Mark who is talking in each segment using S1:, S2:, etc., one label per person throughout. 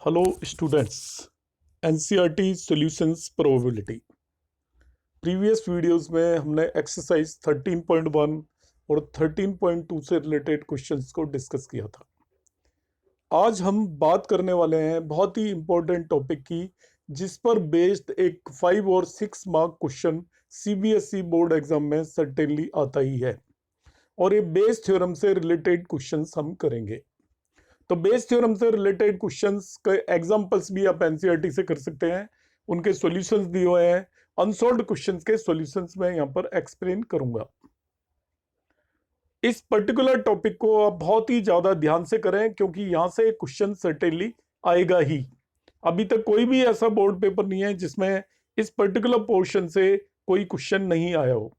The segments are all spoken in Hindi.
S1: Hello students, NCERT solutions probability. Previous videos में हमने एक्सरसाइज 13.1 और 13.2 से रिलेटेड क्वेश्चंस को डिस्कस किया था। आज हम बात करने वाले हैं बहुत ही इंपॉर्टेंट टॉपिक की, जिस पर बेस्ड एक 5 और 6 mark question CBSE board exam में सर्टेनली आता ही है, और ये बेस थ्योरम से रिलेटेड क्वेश्चंस हम करेंगे। तो बेस थ्योरम से रिलेटेड क्वेश्चंस के एग्जांपल्स भी आप एनसीईआरटी से कर सकते हैं, उनके सॉल्यूशंस दिए हुए हैं। अनसॉल्व्ड क्वेश्चंस के सॉल्यूशंस मैं यहाँ पर एक्सप्लेन करूंगा। इस पर्टिकुलर टॉपिक को आप बहुत ही ज्यादा ध्यान से करें, क्योंकि यहाँ से क्वेश्चन सर्टेनली आएगा ही। अभी तक कोई भी ऐसा बोर्ड पेपर नहीं है जिसमें इस पर्टिकुलर पोर्शन से कोई क्वेश्चन नहीं आया हो।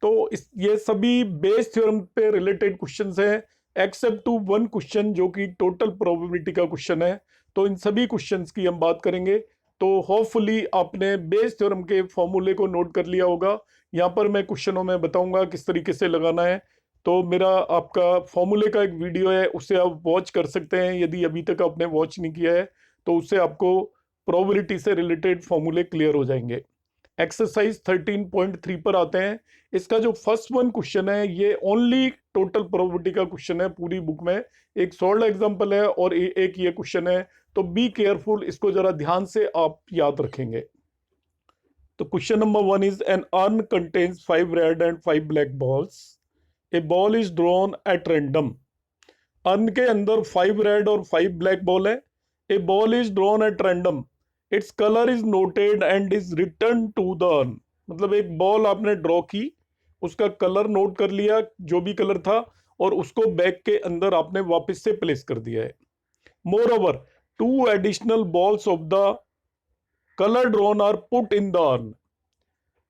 S1: तो ये सभी बेस थ्योरम पे रिलेटेड क्वेश्चंस हैं, एक्सेप्ट टू वन क्वेश्चन जो कि टोटल प्रोबेबिलिटी का क्वेश्चन है। तो इन सभी क्वेश्चंस की हम बात करेंगे। तो होपफुली आपने बेस थ्योरम के फॉर्मूले को नोट कर लिया होगा। यहाँ पर मैं क्वेश्चनों में बताऊंगा किस तरीके से लगाना है। तो मेरा आपका फॉर्मूले का एक वीडियो है, उसे आप वॉच कर सकते हैं यदि अभी तक आपने वॉच नहीं किया है। तो उससे आपको प्रोबेबिलिटी से रिलेटेड फॉर्मूले क्लियर हो जाएंगे। एक्सरसाइज 13.3 पर आते हैं। इसका जो फर्स्ट वन क्वेश्चन है, ये ओनली टोटल प्रोबेबिलिटी का क्वेश्चन है पूरी बुक में। एक सॉल्व एग्जांपल है और एक ये क्वेश्चन है। तो बी केयरफुल, इसको जरा ध्यान से आप याद रखेंगे। तो question number 1 is an urn contains 5 red and 5 black balls. A ball is drawn at random. Urn के अंदर 5 रेड और 5 ब्लैक बॉल है। A ball is drawn at random, its colour is noted and is return to the urn. मतलब एक बॉल आपने ड्रॉ की, उसका कलर नोट कर लिया जो भी कलर था, और उसको बैग के अंदर आपने वापस से प्लेस कर दिया है। Moreover 2 additional balls of the colour drawn are put in the urn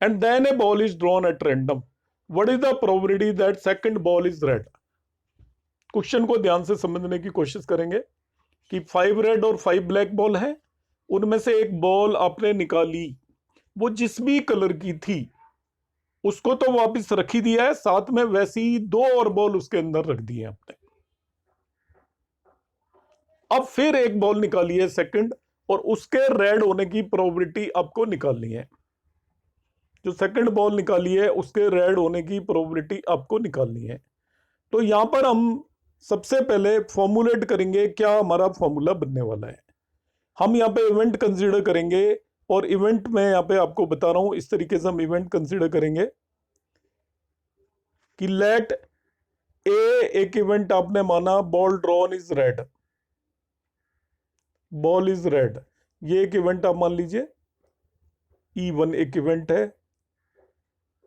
S1: and then a ball is drawn at random. What is the probability that second ball is red? Question को ध्यान से समझने की कोशिश करेंगे कि 5 रेड और 5 ब्लैक बॉल है। उनमें से एक बॉल आपने निकाली, वो जिस भी कलर की थी उसको तो वापस रख ही दिया है, साथ में वैसी ही 2 और बॉल उसके अंदर रख दिए आपने। अब फिर एक बॉल निकाली है सेकंड, और उसके रेड होने की प्रोबेबिलिटी आपको निकालनी है। जो सेकंड बॉल निकाली है उसके रेड होने की प्रोबेबिलिटी आपको निकालनी है। तो यहां पर हम सबसे पहले फॉर्मुलेट करेंगे क्या हमारा फॉर्मूला बनने वाला है। हम यहाँ पे इवेंट कंसीडर करेंगे, और इवेंट में यहाँ पे आपको बता रहा हूं इस तरीके से हम इवेंट कंसीडर करेंगे कि लेट ए, एक इवेंट आपने माना ball drawn is red, ball is red, ये एक इवेंट आप मान लीजिए। E1 एक इवेंट है।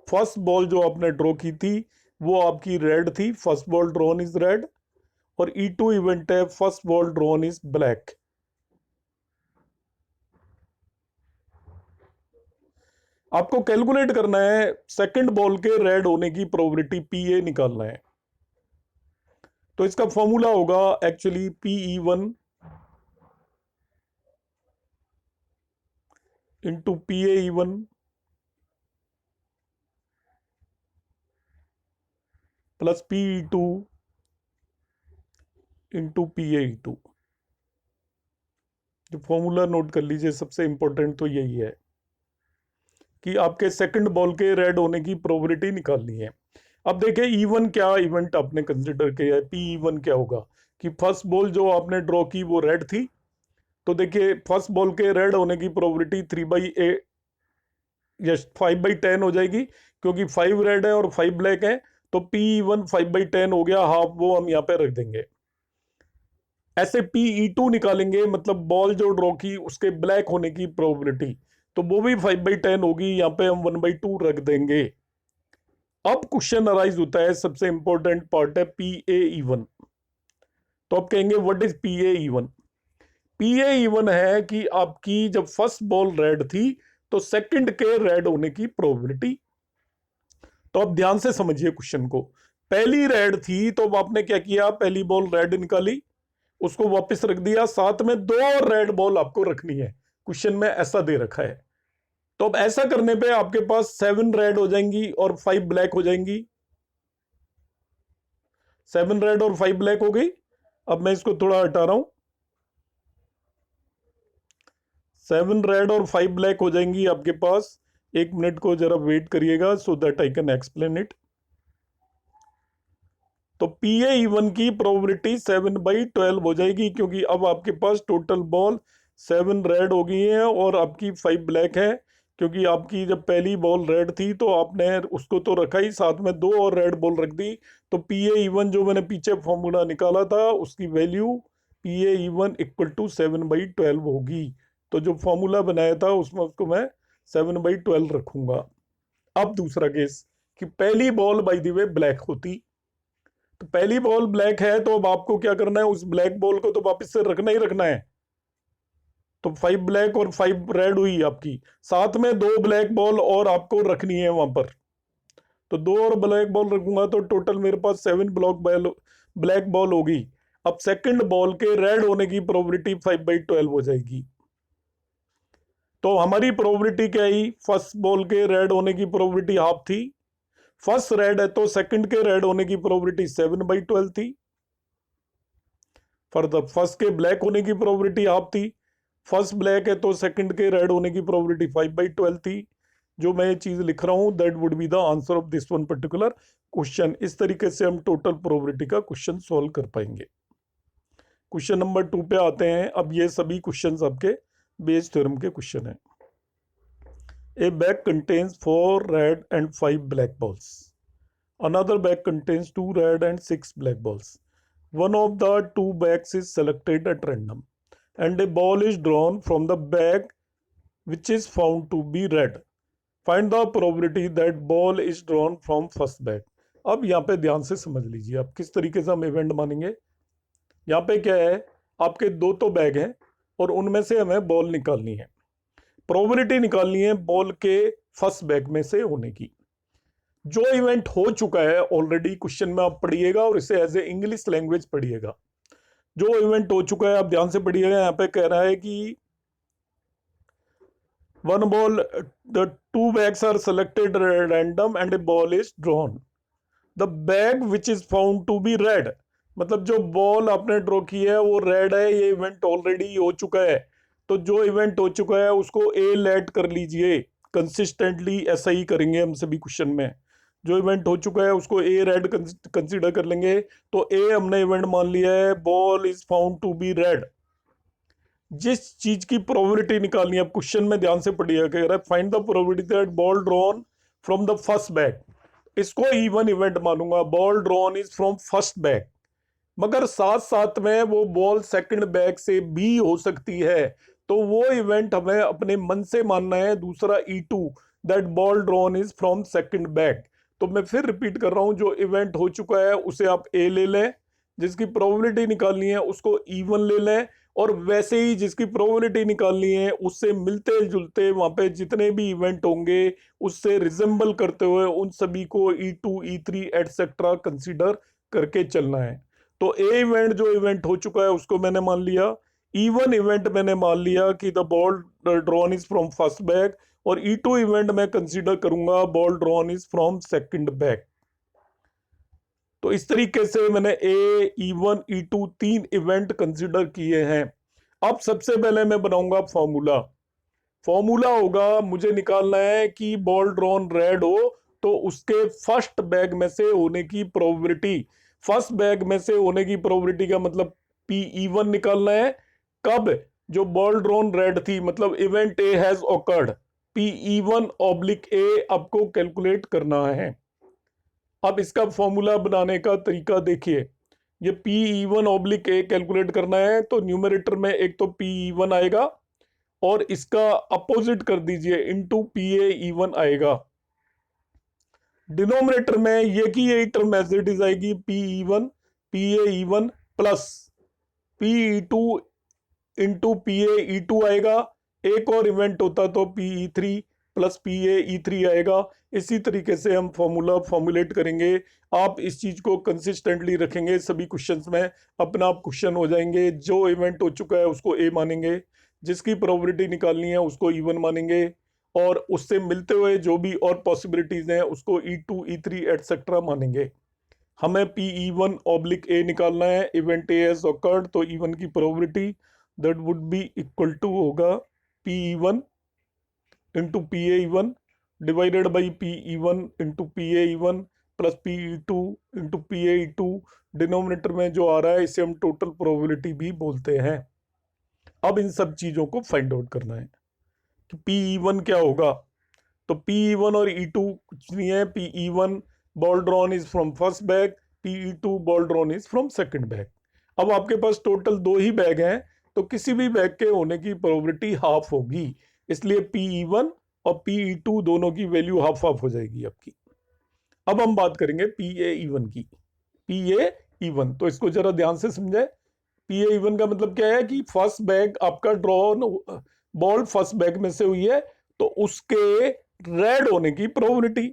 S1: फर्स्ट बॉल जो आपने ड्रॉ की थी वो आपकी रेड थी, first ball drawn is red. और E2 इवेंट है, first ball drawn is black. आपको कैलकुलेट करना है सेकंड बॉल के रेड होने की प्रोबेबिलिटी PA निकालना है। तो इसका फॉर्मूला होगा actually PE1 into PAE1 plus PE2 into PAE2। जो फॉर्मूला नोट कर लीजिए, सबसे इंपॉर्टेंट तो यही है कि आपके सेकंड बॉल के रेड होने की प्रोबेबिलिटी निकालनी है। अब देखिए E1 क्या इवेंट आपने कंसिडर किया है। PE1 क्या होगा कि फर्स्ट बॉल जो आपने ड्रॉ की वो रेड थी। तो देखिए फर्स्ट बॉल के रेड होने की प्रोबेबिलिटी 3/8 या 5/10 हो जाएगी, क्योंकि 5 रेड है और 5 ब्लैक है। तो PE1 5/10 हो गया, हाफ वो हम यहाँ पे रख देंगे। ऐसे PE2 निकालेंगे, मतलब बॉल जो ड्रॉ की उसके ब्लैक होने की प्रोबेबिलिटी, तो वो भी 5/10 होगी, यहाँ पे हम 1/2 रख देंगे। अब क्वेश्चन अराइज होता है, सबसे इंपॉर्टेंट पार्ट है PAE1। तो आप कहेंगे व्हाट इज PAE1? PAE1 है कि आपकी जब फर्स्ट बॉल रेड थी तो सेकंड के रेड होने की प्रोबेबिलिटी। तो आप ध्यान से समझिए क्वेश्चन को। पहली रेड थी तो आपने क्या किया, पहली बॉल रेड निकाली, उसको वापस रख दिया, साथ में 2 और रेड बॉल आपको रखनी है। क्वेश्चन में ऐसा दे रखा है। तो अब ऐसा करने पे आपके पास 7 रेड हो जाएंगी और 5 ब्लैक हो जाएंगी। 7 रेड और 5 ब्लैक हो गई। अब मैं इसको थोड़ा हटा रहा हूं। 7 रेड और 5 ब्लैक हो जाएंगी आपके पास। 1 मिनट को जरा वेट करिएगा so that I can explain it. तो PA इवन की प्रोबेबिलिटी 7/12 हो जाएगी, क्योंकि अब आपके पास टोटल बॉल 7 रेड हो गई है और आपकी 5 ब्लैक है। क्योंकि आपकी जब पहली बॉल रेड थी तो आपने उसको तो रखा ही, साथ में 2 और रेड बॉल रख दी। तो PA इवन जो मैंने पीछे फॉर्मूला निकाला था उसकी value PA even equal to 7/12 होगी। तो जो फॉर्मूला बनाया था उसमें उसको मैं 7/12 रखूंगा। अब दूसरा केस कि पहली ball by the way black होती। तो पहली बॉल ब्लैक है तो अब आपको क्या करना है, उस ब्लैक बॉल को तो वापस से रखना ही रखना है। तो 5 ब्लैक और 5 रेड हुई आपकी, साथ में 2 ब्लैक बॉल और आपको रखनी है वहां पर। तो 2 और ब्लैक बॉल रखूंगा तो टोटल मेरे पास 7 ब्लैक बॉल होगी। अब सेकंड बॉल के रेड होने की प्रोबेबिलिटी 5/12 हो जाएगी। तो हमारी प्रोबेबिलिटी क्या आई, फर्स्ट बॉल के रेड होने की प्रोबेबिलिटी हाफ थी। फर्स्ट रेड है तो सेकंड के रेड होने की प्रोबेबिलिटी 7/12 थी। फॉर द फर्स्ट के ब्लैक होने की प्रोबेबिलिटी हाफ थी। फर्स्ट ब्लैक है तो सेकंड के रेड होने की प्रोबेबिलिटी 5/12 थी। जो मैं ये चीज लिख रहा हूं that would be the answer of this one particular question. इस तरीके से हम टोटल प्रोबेबिलिटी का क्वेश्चन सॉल्व कर पाएंगे। क्वेश्चन नंबर 2 पे आते हैं। अब ये सभी क्वेश्चंस आपके बेस थ्योरम के क्वेश्चन हैं। A bag contains 4 red and 5 black balls. Another bag contains 2 red and 6 black balls. One of the 2 bags is selected at random and a ball is drawn from the bag which is found to be red. Find the probability that ball is drawn from first bag. अब यहाँ पे ध्यान से समझ लीजिए आप किस तरीके से हम इवेंट मानेंगे। यहाँ पे क्या है, आपके 2 तो बैग हैं और उनमें से हमें बॉल निकालनी है। प्रोबेबिलिटी निकालनी है बॉल के फर्स्ट बैग में से होने की। जो इवेंट हो चुका है ऑलरेडी क्वेश्चन में आप पढ़िएगा और इसे एज ए इंग्लिश लैंग्वेज पढ़िएगा। जो इवेंट हो चुका है आप ध्यान से पढ़िएगा। यहाँ पे कह रहा है कि one ball the 2 bags are selected random and a ball is drawn. The bag which is found to be red, मतलब जो बॉल आपने ड्रॉ की है वो रेड है। ये इवेंट ऑलरेडी हो चुका है। तो जो इवेंट हो चुका है उसको ए लेट कर लीजिए। कंसिस्टेंटली ऐसा ही करेंगे हम सभी क्वेश्चन में। जो इवेंट हो चुका है उसको ए रेड कंसीडर कर लेंगे। तो ए हमने इवेंट मान लिया है, ball is found to be red. जिस चीज की प्रोबेबिलिटी निकालनी है, क्वेश्चन में ध्यान से पढ़िएगा, कह रहा है find the probability that ball drawn from the first bag. इसको इवन इवेंट मानूंगा, ball drawn is from first bag. मगर साथ साथ में वो बॉल सेकंड बैग से भी हो सकती है। तो वो इवेंट हमें अपने मन से मानना है। दूसरा E2 that ball drawn is from second bag. तो मैं फिर रिपीट कर रहा हूं, जो इवेंट हो चुका है उसे आप ए ले लें, जिसकी प्रोबेबिलिटी निकालनी है उसको इवन ले लें, और वैसे ही जिसकी प्रोबेबिलिटी निकालनी है उससे मिलते जुलते वहां पे जितने भी इवेंट होंगे उससे रिजेंबल करते हुए उन सभी को E2 E3 एटसेट्रा कंसीडर करके चलना है। तो ए इवेंट जो इवेंट हो चुका है उसको मैंने मान लिया। इवन इवेंट मैंने मान लिया कि the ball drawn is from first bag, और E2 इवेंट मैं कंसीडर करूंगा ball drawn is from second bag. तो इस तरीके से मैंने ए E1 E2 3 इवेंट कंसीडर किए हैं। अब सबसे पहले मैं बनाऊंगा फॉर्मूला। फॉर्मूला होगा, मुझे निकालना है कि बॉल ड्रॉन रेड हो तो उसके फर्स्ट बैग में से होने की प्रोबेबिलिटी। फर्स्ट बैग में से होने की प्रोबेबिलिटी का मतलब PE1 निकालना है। कब, जो बॉल ड्रॉन रेड थी, मतलब event A has awkward. PE1/A आपको कैलकुलेट करना है। अब इसका फॉर्मूला बनाने का तरीका देखिए। ये PE1/A कैलकुलेट करना है तो न्यूमरेटर में एक तो PE1 आएगा और इसका अपोजिट कर दीजिए, इनटू PA1 आएगा। डिनोमिनेटर में ये की यही टर्म एज इट इज आएगी, PA1 plus PE2 into PA2 आएगा। एक और इवेंट होता तो PE3 प्लस PA3 आएगा। इसी तरीके से हम फॉर्मूला फॉर्मुलेट करेंगे। आप इस चीज को कंसिस्टेंटली रखेंगे सभी क्वेश्चंस में, अपना आप क्वेश्चन हो जाएंगे। जो इवेंट हो चुका है उसको ए मानेंगे, जिसकी प्रोबेबिलिटी निकालनी है उसको इवन मानेंगे, और उससे मिलते हुए जो भी और पॉसिबिलिटीज हैं उसको E2 E3 एटसेट्रा मानेंगे। हमें PE1/A निकालना है। इवेंट ए हैज ऑकर्ड तो इवन की probability that would be equal to होगा PE1 into PAE1 divided by PE1 into PAE1 plus PE2 into PAE2, denominator में जो आ रहा है इसे हम टोटल प्रोबेबिलिटी भी बोलते हैं। अब इन सब चीजों को फाइंड आउट करना है कि PE1 क्या होगा। तो PE1 और E2 कुछ नहीं है, PE1 ball drawn is from first bag, PE2 ball drawn is from second bag. अब आपके पास टोटल 2 ही बैग हैं, तो किसी भी बैग के होने की प्रोबेबिलिटी हाफ होगी, इसलिए PE1 और PE2 दोनों की वैल्यू हाफ हाफ हो जाएगी आपकी। अब हम बात करेंगे PAE1 की। PAE1 तो इसको जरा ध्यान से समझे। PAE1 का मतलब क्या है कि फर्स्ट बैग आपका ड्रॉन बॉल फर्स्ट बैग में से हुई है, तो उसके रेड होने की प्रोबेबिलिटी,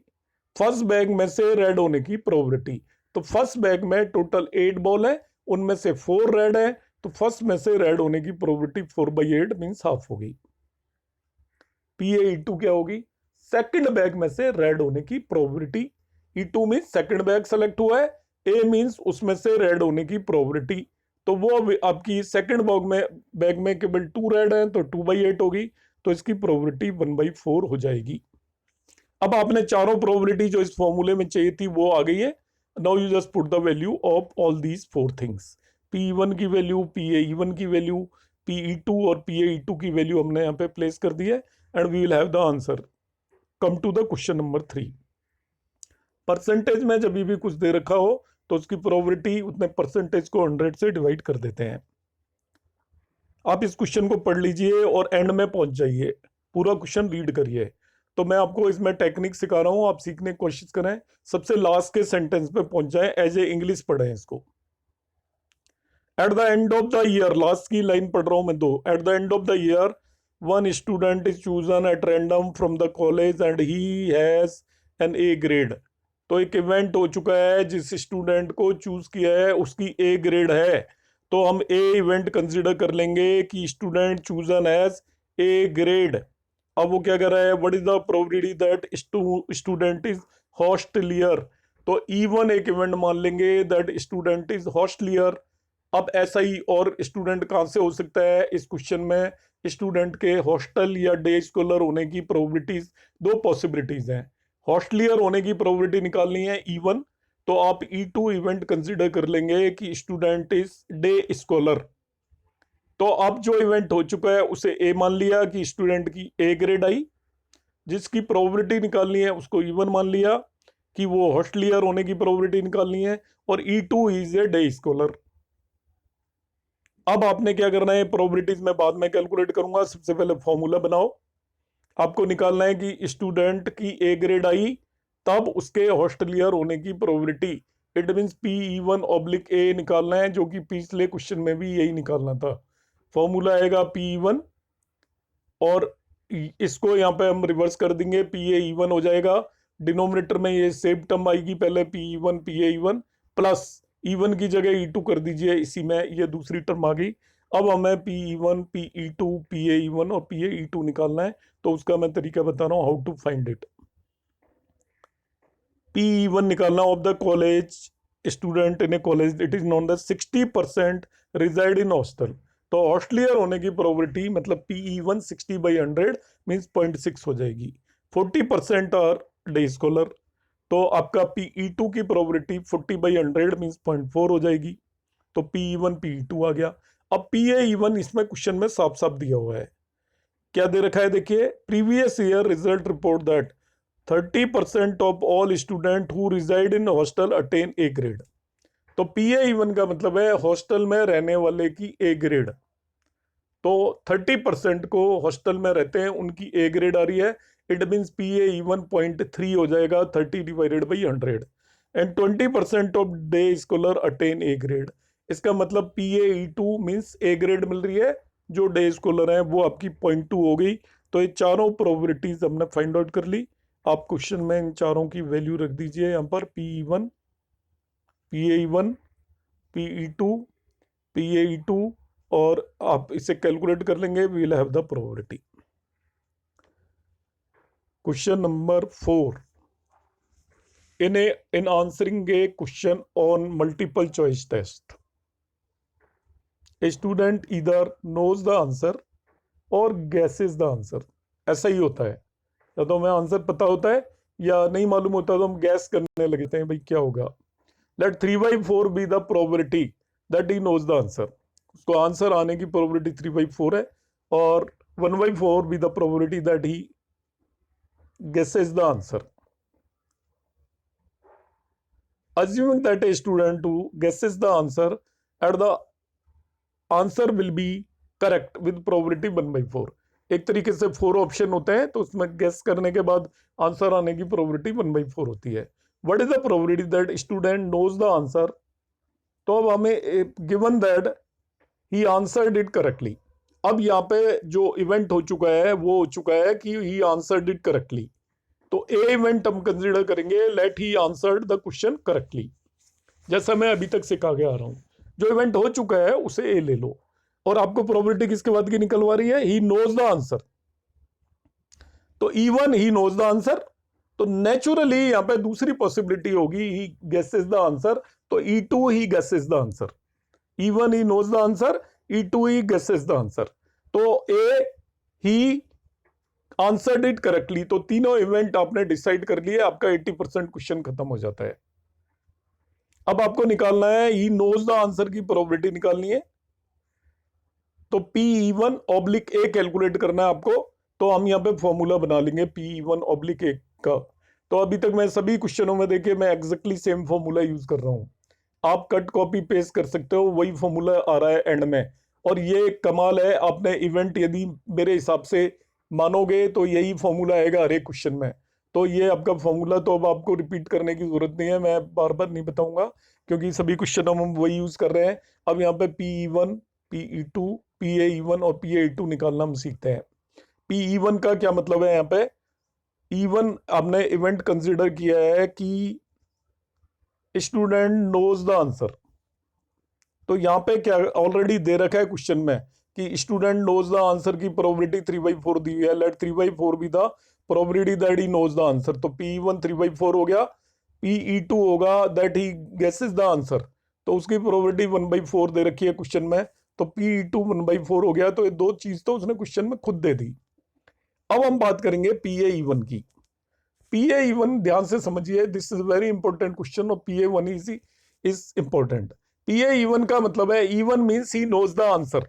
S1: फर्स्ट बैग में से रेड होने की प्रोबेबिलिटी। तो फर्स्ट बैग में टोटल 8 बॉल है, उनमें से 4 रेड है, तो फर्स्ट में से रेड होने की प्रोबेबिलिटी 4/8 मीन्स हाफ होगी। PAE2 क्या होगी, सेकंड बैग में से रेड होने की probability. E2 means second bag select हुआ है, A मीन्स उसमें से रेड होने की प्रोबेबिलिटी, तो वो आपकी सेकंड बैग में केवल 2 रेड है, तो 2/8 होगी, तो इसकी प्रोबेबिलिटी 1/4 हो जाएगी। अब आपने चारों प्रोबेबिलिटी जो इस फॉर्मूले में चाहिए थी वो आ गई है। Now you just put the value of all these 4 things. PE1 की वैल्यू, PAE1 की वैल्यू, PE2 और PAE2 की वैल्यू हमने यहाँ पे प्लेस कर दी है, and we will have the answer. Come to the question number 3। Percentage में जब भी कुछ दे रखा हो तो उसकी प्रोबेबिलिटी उतने परसेंटेज को 100 से डिवाइड कर देते हैं। आप इस क्वेश्चन को पढ़ लीजिए और एंड में पहुंच जाइए, पूरा क्वेश्चन रीड करिए। तो मैं आपको इसमें टेक्निक सिखा रहा हूं, आप सीखने की कोशिश करें, सबसे लास्ट के सेंटेंस पे पहुंच जाएं, एज ए इंग्लिश पढ़ें इसको। At the end of the year, last की लाइन पढ़ रहा हूं मैं 2। At the end of the year one student is chosen at random from the college and he has an A grade. तो एक इवेंट हो चुका है, जिस स्टूडेंट को चूज किया है उसकी A ग्रेड है, तो हम A इवेंट कंसिडर कर लेंगे कि student chosen as A grade. अब वो क्या कर रहा है, what is the probability that student is hosteller, तो E1 एक इवेंट मान लेंगे दैट स्टूडेंट इज हॉस्टलियर। अब ऐसा ही और स्टूडेंट कहाँ से हो सकता है, इस क्वेश्चन में स्टूडेंट के हॉस्टल या डे स्कॉलर होने की प्रोबेबिलिटीज, 2 पॉसिबिलिटीज हैं। हॉस्टलियर होने की प्रोबेबिलिटी निकालनी है E1, तो आप E2 इवेंट कंसिडर कर लेंगे कि स्टूडेंट इज डे स्कॉलर। तो अब जो इवेंट हो चुका है उसे A मान लिया कि स्टूडेंट की A ग्रेड आई, जिसकी प्रोबेबिलिटी निकालनी है उसको E1 मान लिया कि वो हॉस्टलियर होने की प्रोबेबिलिटी निकालनी है, और E2 is a day scholar. अब आपने क्या करना है, प्रोबेबिलिटीज मैं बाद में कैलकुलेट करूंगा, सबसे पहले फॉर्मूला बनाओ। आपको निकालना है कि स्टूडेंट की A ग्रेड आई, तब उसके हॉस्टलियर होने की प्रोबेबिलिटी, इट मींस PE1/A निकालना है, जो कि पिछले क्वेश्चन में भी यही निकालना था। फॉर्मूला आएगा PE1, और इसको यहाँ पे हम रिवर्स कर देंगे, PAE1 हो जाएगा। डिनोमिनेटर में ये सेम टर्म आएगी, पहले PE1 PAE1 प्लस E1 की जगह E2 कर दीजिए, इसी में ये दूसरी टर्म आ गई। अब हमें PE1 PE2 PAE1 और PAE2 निकालना है, तो उसका मैं तरीका बता रहा हूँ, how to find it. PE1 निकालना of the college student in a college, it is known the 60% reside in hostel. तो हॉस्टलियर होने की प्रोबेबिलिटी मतलब PE1 60/100 मीन्स 0.6 हो जाएगी। 40% और डे स्कॉलर, तो आपका PE2 की प्रोबेबिलिटी 40/100 मीन्स 0.4 हो जाएगी। तो PE1 PE2 आ गया। अब PAE1 इसमें क्वेश्चन में साफ साफ दिया हुआ है, क्या दे रखा है देखिए, previous year result report that 30% of all student who reside in hostel attain A grade. तो PAE1 का मतलब है हॉस्टल में रहने वाले की A ग्रेड, तो 30% को हॉस्टल में रहते हैं उनकी A ग्रेड आ रही है, इट मीन्स PAE1 0.3 हो जाएगा 30/100, and 20% of day scholar attain A grade. इसका मतलब PAE2 मीन्स A ग्रेड मिल रही है, जो डे स्कॉलर है वो आपकी 0.2 हो गई। तो ये चारों प्रोबेबिलिटीज हमने फाइंड आउट कर ली। आप क्वेश्चन में इन चारों की वैल्यू रख दीजिए यहाँ पर, PE1 PAE1 PE2 PAE2, और आप इसे कैलकुलेट कर लेंगे, we will have the probability. Question number 4, in answering a question on multiple choice test, a student either knows the answer और guesses the answer। ऐसा ही होता है, या तो हमें आंसर पता होता है या नहीं मालूम होता तो हम गैस करने लगते हैं भाई क्या होगा। Let 3/4 be the probability that he knows the answer. उसको आंसर आने की प्रोबेबिलिटी 3/4 है, और 1/4 be the probability that he guesses the answer। Assuming that a student who guesses the answer at the answer will be correct with probability 1/4। एक तरीके से 4 ऑप्शन होते हैं, तो उसमें गेस करने के बाद आंसर आने की प्रोबेबिलिटी 1/4 होती है। What is the probability that student knows the answer? तो अब हमें given that he answered it correctly. अब यहाँ पे जो इवेंट हो चुका है वो हो चुका है कि ही आंसर्ड इट करेक्टली। तो ए इवेंट हम कंसीडर करेंगे, let he answered the question correctly, जैसा मैं अभी तक सिखा के आ रहा हूं। जो इवेंट हो चुका है उसे ए ले लो, और आपको प्रोबेबिलिटी किसके बाद की निकलवा रही है? He knows the answer. तो E1 he knows the answer, तो नेचुरली यहां पे दूसरी पॉसिबिलिटी होगी ही गेसेस द आंसर, तो E2 he guesses the answer. E1 he knows the answer, E2 he guesses the answer. तो A he answered it correctly. तो तीनों इवेंट आपने डिसाइड कर लिए, आपका 80% क्वेश्चन खत्म हो जाता है। अब आपको निकालना है ही नोज द आंसर की प्रोबेबिलिटी निकालनी है। तो PE1 / A कैलकुलेट करना है आपको। तो हम यहाँ पे फॉर्मूला बना लेंगे PE1 / A का। तो अभी तक मैं सभी क्वेश्चनों में देखिए मैं एग्जैक्टली सेम फॉर्मूला यूज कर रहा हूँ। आप कट कॉपी पेस्ट कर सकते हो, वही फॉर्मूला आ रहा है एंड में। और ये कमाल है, आपने इवेंट यदि मेरे हिसाब से मानोगे तो यही फॉर्मूला आएगा हर एक क्वेश्चन में। तो ये आपका फॉर्मूला, तो अब आपको रिपीट करने की जरूरत नहीं है, मैं बार बार नहीं बताऊंगा क्योंकि सभी क्वेश्चनों में हम वही यूज कर रहे हैं। अब यहाँ पे PE1, PE2, PAE1 और PAE2 निकालना हम सीखते हैं। PE1 का क्या मतलब है? यहाँ पे E1 हमने इवेंट कंसिडर किया है कि स्टूडेंट नोज द आंसर। तो यहाँ पे क्या ऑलरेडी दे रखा है क्वेश्चन में कि स्टूडेंट नोज द आंसर की प्रोबेबिलिटी 3/4 दी हुई है। Let 3/4 be the probability that he knows the answer. तो PE1 3/4 हो गया, PE2 होगा that he guesses the answer, तो उसकी प्रोबेबिलिटी 1/4 दे रखी है क्वेश्चन में। तो PE2 1/4 हो गया। तो ये दो चीज तो उसने क्वेश्चन में खुद दे दी। अब हम बात करेंगे PAE1 की। PAE1 ध्यान से समझिए, this is very important question, और PA1 इज इंपॉर्टेंट। PAE1 का मतलब है E1 means he knows the answer,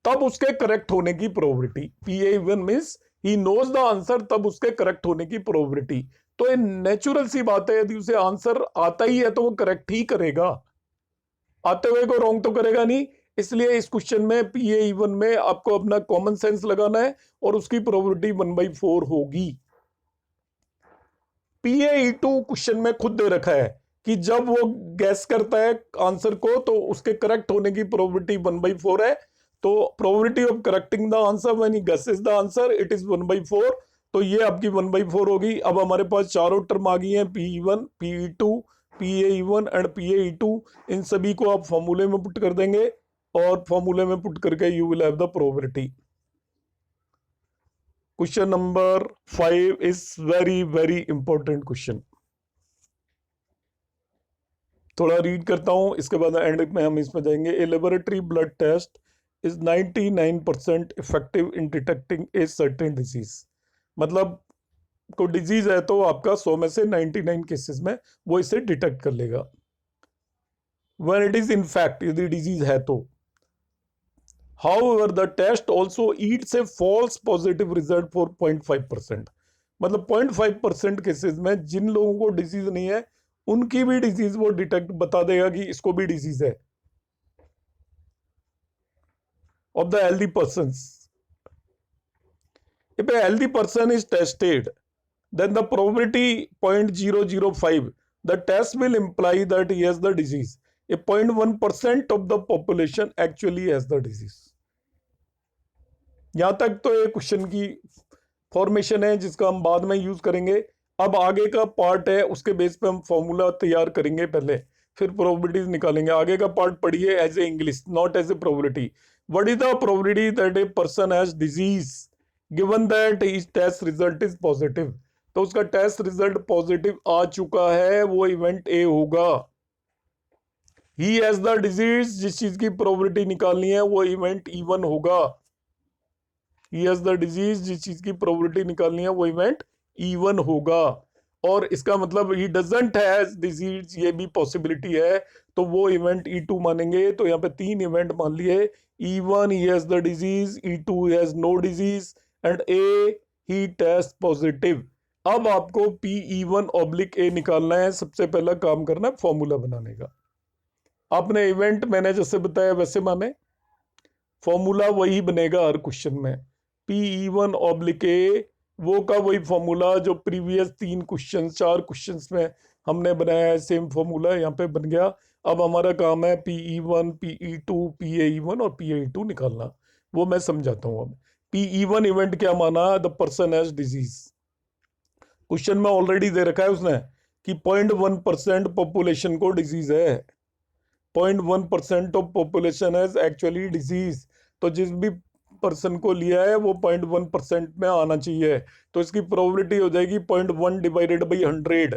S1: तब उसके करेक्ट होने की probability. PA1 means he knows the answer, तब उसके करेक्ट होने की प्रोबेबिलिटी। तो ये नेचुरल सी बात है, यदि उसे आंसर आता ही है तो वो करेक्ट ही करेगा, आते हुए को रॉन्ग तो करेगा नहीं। इसलिए इस क्वेश्चन में PA1 में आपको अपना कॉमन सेंस लगाना है और उसकी प्रोबेबिलिटी 1/4 होगी। PAE2 क्वेश्चन में खुद दे रखा है कि जब वो गैस करता है आंसर को तो उसके करेक्ट होने की प्रोबेबिलिटी 1/4 है। तो probability of correcting the answer when he guesses the answer it is 1/4। तो ये आपकी 1/4 होगी। अब हमारे पास चारों टर्म आ गई हैं, PE1, PE2, PAE1 and PAE2। इन सभी को आप फॉर्मूले में पुट कर देंगे, और फॉर्मूले में पुट करके you will have the probability. Question number 5 is very very important question. थोड़ा रीड करता हूं, इसके बाद एंड में हम इसमें जाएंगे। A laboratory blood test is 99% effective in detecting a certain disease. मतलब को डिजीज है तो आपका 100 में से 99 केसेस में वो इसे डिटेक्ट कर लेगा। When it is in fact, यदि डिजीज है तो। However, the test also eats a false positive result for 0.5%। मतलब 0.5% केसेस में जिन लोगों को डिजीज नहीं है उनकी भी डिजीज वो डिटेक्ट बता देगा कि इसको भी डिजीज है। Of the healthy person, if a healthy person is tested, then the probability 0.005, the test will imply that he has the disease. A 0.1% of the population actually has the disease। यहां तक तो ये क्वेश्चन की फॉर्मेशन है जिसका हम बाद में यूज करेंगे। अब आगे का पार्ट है, उसके बेस पे हम फॉर्मूला तैयार करेंगे पहले, फिर प्रोबेबिलिटीज निकालेंगे। आगे का पार्ट पढ़िए as a English, not as a probability. What is the probability that a person has disease given that his test result is positive? तो उसका टेस्ट रिजल्ट पॉजिटिव आ चुका है, वो इवेंट ए होगा। ही हैज द डिजीज, जिस चीज की प्रोबेबिलिटी निकालनी है वो इवेंट इवन होगा। ही हैज द डिजीज, जिस चीज की प्रोबेबिलिटी निकालनी है वो इवेंट इवन होगा। और इसका मतलब ही डजंट हैज डिजीज, ये भी पॉसिबिलिटी है, तो वो इवेंट E2 मानेंगे। तो यहाँ पे 3 इवेंट मान लिए, E1 he has the disease, E2 he has no disease, and A he test positive. अब आपको Pe1/A निकालना है। सबसे पहला काम करना है फॉर्मूला बनाने का। आपने इवेंट मैंने जैसे बताया वैसे माने, फॉर्मूला वही बनेगा हर क्वेश्चन में। Pe1/A वो का वही फॉर्मूला जो प्रीवियस 4 क्वेश्चंस में हमने बनाया है, सेम फॉर्मूला यहाँ पे बन गया। अब हमारा काम है Pe1, Pe2, PaE1 और PaE2 निकालना। वो मैं समझाता हूँ। अब Pe1 इवेंट क्या माना, the person has disease. Question में ऑलरेडी दे रखा है उसने कि 0.1% पॉपुलेशन को डिजीज है। 0.1% of population has actually disease. तो जिस भी पर्सन को लिया है वो 0.1% में आना चाहिए। तो इसकी प्रोबेबिलिटी हो जाएगी 0.1 डिवाइडेड बाई 100।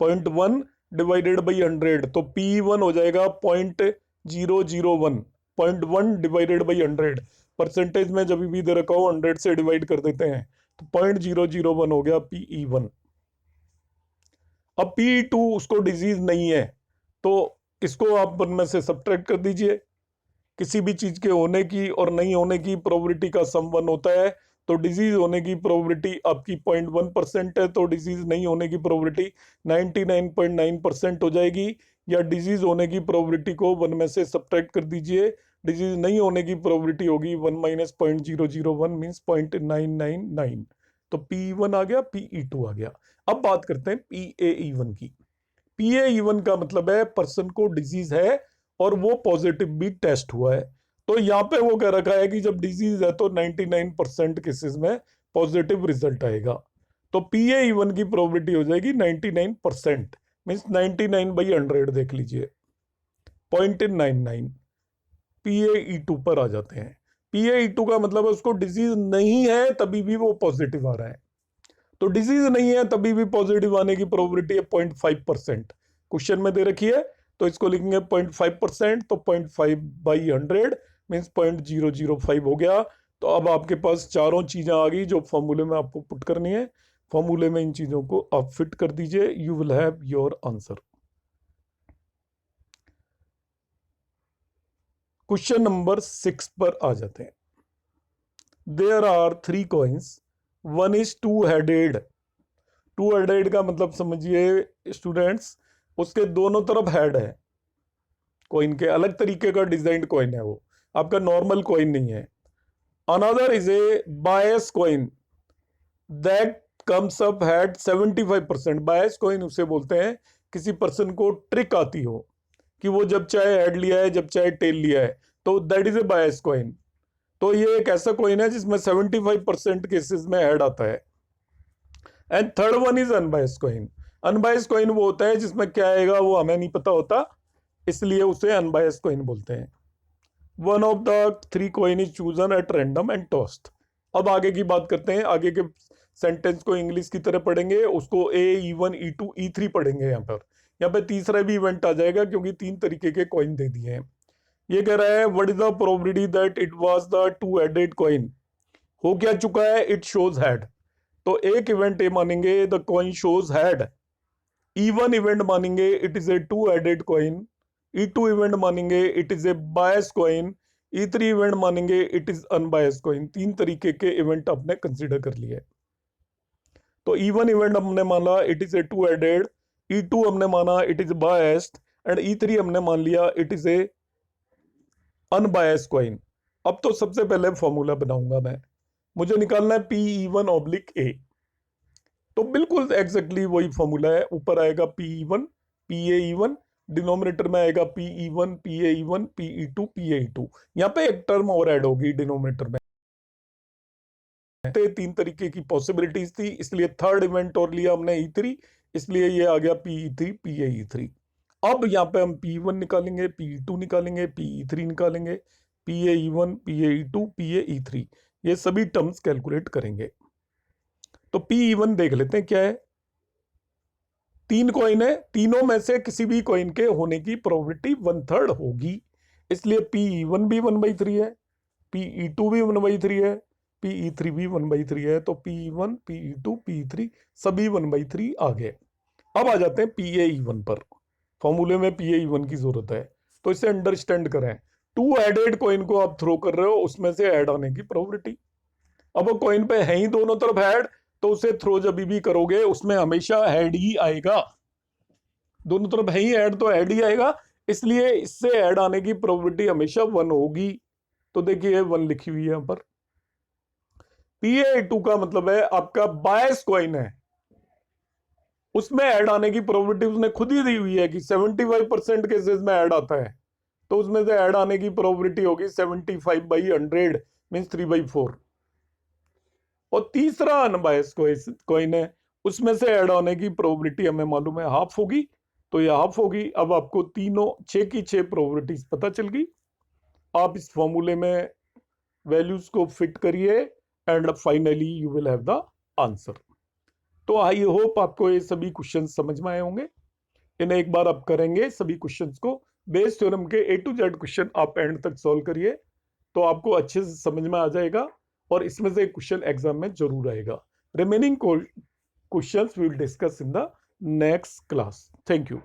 S1: 0.1 डिवाइडेड बाई 100, तो P1 हो जाएगा 0.001। 0.1 डिवाइडेड बाई 100, परसेंटेज में जब भी दे रखा हो 100 से डिवाइड कर देते हैं, तो 0.001 हो गया Pe1। अब Pe2 उसको डिजीज नहीं है, तो इसको आप उनमें से सब्ट्रैक्ट कर दीजिए। किसी भी चीज के होने की और नहीं होने की प्रोबेबिलिटी का सम 1 होता है। तो डिजीज होने की प्रोबेबिलिटी आपकी 0.1% है, तो डिजीज नहीं होने की प्रोबेबिलिटी 99.9% हो जाएगी। या डिजीज होने की प्रोबेबिलिटी को 1 में से सब्ट्रैक्ट कर दीजिए। डिजीज नहीं होने की प्रोबेबिलिटी होगी 1 माइनस 0.001 मीन्स 0.999। तो P1 आ गया, Pe2 आ गया। अब बात करते हैं PaE1 की। PaE1 का मतलब है पर्सन को डिजीज है और वो पॉजिटिव भी टेस्ट हुआ है। तो यहाँ पे वो कह रखा है कि जब डिजीज है तो 99% केसेस में पॉजिटिव रिजल्ट आएगा। तो Pe1 की प्रोबेबिलिटी हो जाएगी 99%, मीन्स 99/100 देख लीजिए, 0.99। Pe2 पर आ जाते हैं। Pe2 का मतलब है उसको डिजीज नहीं है तभी भी वो पॉजिटिव आ रहा है। तो डिजीज नहीं है तभी भी पॉजिटिव आने की प्रोबेबिलिटी है 0.5%। क्वेश्चन में दे रखी है तो इसको लिखेंगे 0.5%, तो 0.5/100 मीन्स 0.005 हो गया। तो अब आपके पास चारों चीजें आ गई जो फॉर्मूले में आपको पुट करनी है। फॉर्मूले में इन चीजों को आप फिट कर दीजिए, you will have your answer. Question number 6 पर आ जाते हैं। There are 3 coins, one is two headed. Two headed का मतलब समझिए स्टूडेंट्स, उसके दोनों तरफ हेड है। कॉइन के अलग तरीके का डिजाइंड कॉइन है, वो आपका नॉर्मल कॉइन नहीं है। Another is a bias coin that comes up head 75%। Bias coin उसे बोलते हैं किसी पर्सन को ट्रिक आती हो कि वो जब चाहे हेड लिया है जब चाहे टेल लिया है, तो that is a bias coin. तो ये एक ऐसा कॉइन है जिसमें 75% केसेस में हेड आता है। And third one is unbiased coin. Unbiased coin वो होता है जिसमें क्या आएगा वो हमें नहीं पता होता, इसलिए उसे अनबायस्ड कॉइन बोलते हैं। One of the 3 coin is chosen at random and tossed. अब आगे की बात करते हैं। आगे के सेंटेंस को इंग्लिश की तरह पढ़ेंगे, उसको E1, E2, E3 पढ़ेंगे। यहाँ पे तीसरा भी इवेंट आ जाएगा क्योंकि 3 तरीके के कॉइन दे दिए हैं। ये कह रहा है what is the probability that it was the two headed coin. हो क्या चुका है, इट शोज हेड। तो एक इवेंट ए मानेंगे the coin shows head. E1 event मानेंगे it is a two headed coin. E2 event मानेंगे it is a bias coin. E3 event मानेंगे इट इज अनबायस कॉइन। 3 तरीके के इवेंट आपने कंसीडर कर लिए। तो E1 इवेंट हमने माना it is a two headed, E2 हमने माना it is biased, and E3 हमने मान लिया it is A unbiased coin. अब तो सबसे पहले फॉर्मूला बनाऊंगा मैं। मुझे निकालना है Pe1/A। तो बिल्कुल एग्जैक्टली वही फॉर्मूला है। ऊपर आएगा Pe1, PaE1, डिनोमिनेटर में आएगा Pe1, PaE1, Pe2, PaE2। यहाँ पे एक टर्म और ऐड होगी डिनोमिनेटर में। 3 तरीके की पॉसिबिलिटीज थी, इसलिए थर्ड इवेंट और लिया हमने E3, इसलिए ये आ गया Pe3, PaE3। अब यहाँ पे हम Pe1 निकालेंगे, Pe2 निकालेंगे, Pe3 निकालेंगे, PaE1, PaE2, PaE3, ये सभी टर्म्स कैलकुलेट करेंगे। तो Pe1 देख लेते हैं क्या है। 3 कॉइन है, तीनों में से किसी भी कॉइन के होने की प्रोबेबिलिटी 1/3 होगी, इसलिए PE1 भी 1/3 है, PE2 भी 1/3 है, PE3 भी 1/3 है, तो PE1 PE2 PE3 सभी 1/3 आ गए। अब आ जाते हैं PAE1 पर। फॉर्मूले में PAE1 की जरूरत है, तो इसे अंडरस्टैंड करें। 2 एडेड कॉइन को आप थ्रो कर रहे हो, उसमें से ऐड आने की प्रोबेबिलिटी। अब वो कॉइन पे है ही दोनों तरफ ऐड, तो उसे थ्रो जब भी करोगे उसमें हमेशा ऐड ही आएगा, दोनों तरफ है ही ऐड तो ऐड ही आएगा, इसलिए इससे ऐड आने की प्रोबेबिलिटी हमेशा 1 होगी। तो देखिए 1 लिखी हुई है यहां पर। PA2 का मतलब है आपका बायस कॉइन है, उसमें ऐड आने की प्रोबेबिलिटी उसने खुद ही दी हुई है कि 75% केसेस में ऐड आता है, तो उसमें से ऐड आने की प्रोबेबिलिटी होगी 75/100 मींस 3/4। और तीसरा अनबायस कॉइन है, उसमें से ऐड आने की प्रोबेबिलिटी हमें मालूम है हाफ होगी, तो ये हाफ होगी। अब आपको तीनों 6 की 6 प्रोबेबिलिटीज पता चल गई। आप इस फॉर्मूले में वैल्यूज को फिट करिए and finally you will have the answer. तो आई होप आपको ये सभी क्वेश्चन समझ में आए होंगे। इन्हें एक बार आप करेंगे सभी क्वेश्चंस को, बेस थ्योरम के A to Z क्वेश्चन आप एंड तक सॉल्व करिए, तो आपको अच्छे से समझ में आ जाएगा और इसमें से क्वेश्चन एग्जाम में जरूर आएगा। Remaining questions we will discuss in the next class. Thank you.